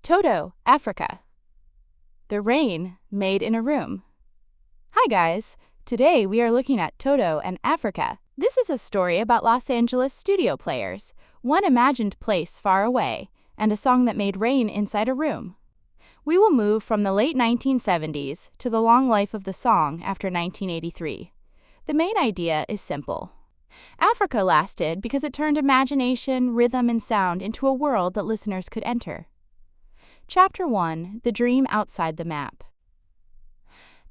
Toto, Africa. The rain made in a room. Hi guys, today we are looking at Toto and Africa. This is a story about Los Angeles studio players, one imagined place far away, and a song that made rain inside a room. We will move from the late 1970s to the long life of the song after 1983. The main idea is simple. Africa lasted because it turned imagination, rhythm, and sound into a world that listeners could enter. Chapter 1: The Dream Outside the Map.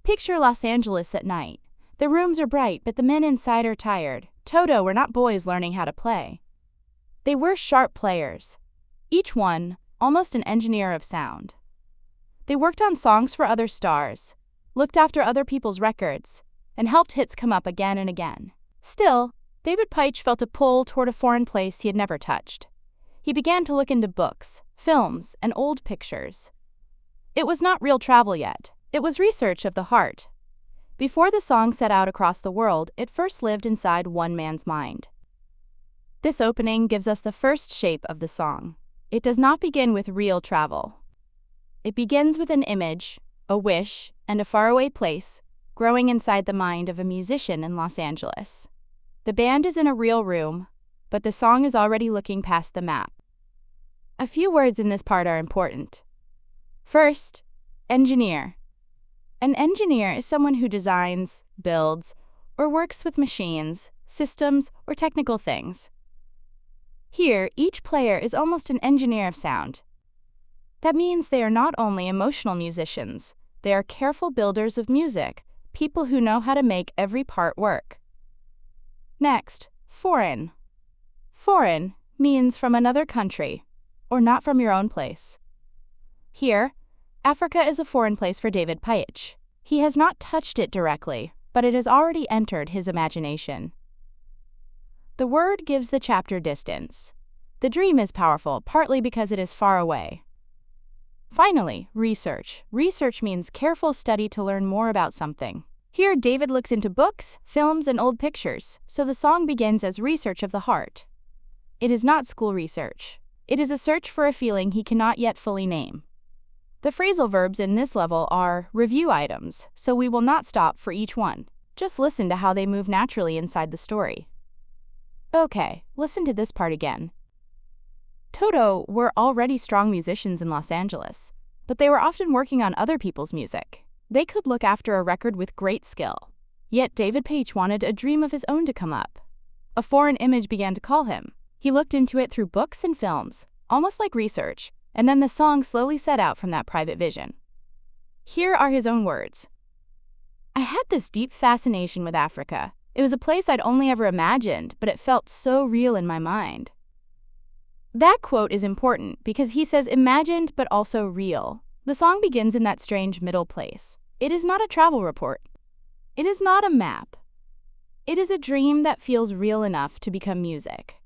Picture Los Angeles at night. The rooms are bright, but the men inside are tired. Toto were not boys learning how to play. They were sharp players, each one almost an engineer of sound. They worked on songs for other stars, looked after other people's records, and helped hits come up again and again. Still, David Paich felt a pull toward a foreign place he had never touched. He began to look into books, films, and old pictures. It was not real travel yet. It was research of the heart. Before the song set out across the world, it first lived inside one man's mind. This opening gives us the first shape of the song. It does not begin with real travel. It begins with an image, a wish, and a faraway place, growing inside the mind of a musician in Los Angeles. The band is in a real room, but the song is already looking past the map. A few words in this part are important. First, engineer. An engineer is someone who designs, builds, or works with machines, systems, or technical things. Here, each player is almost an engineer of sound. That means they are not only emotional musicians, they are careful builders of music, people who know how to make every part work. Next, foreign. Foreign means from another country, or not from your own place. Here, Africa is a foreign place for David Paich. He has not touched it directly, but it has already entered his imagination. The word gives the chapter distance. The dream is powerful, partly because it is far away. Finally, research. Research means careful study to learn more about something. Here, David looks into books, films, and old pictures, so the song begins as research of the heart. It is not school research. It is a search for a feeling he cannot yet fully name. The phrasal verbs in this level are review items, so we will not stop for each one. Just listen to how they move naturally inside the story. Okay, listen to this part again. Toto were already strong musicians in Los Angeles, but they were often working on other people's music. They could look after a record with great skill. Yet David Paich wanted a dream of his own to come up. A foreign image began to call him. He looked into it through books and films, almost like research, and then the song slowly set out from that private vision. Here are his own words. I had this deep fascination with Africa. It was a place I'd only ever imagined, but it felt so real in my mind. That quote is important because he says imagined but also real. The song begins in that strange middle place. It is not a travel report. It is not a map. It is a dream that feels real enough to become music.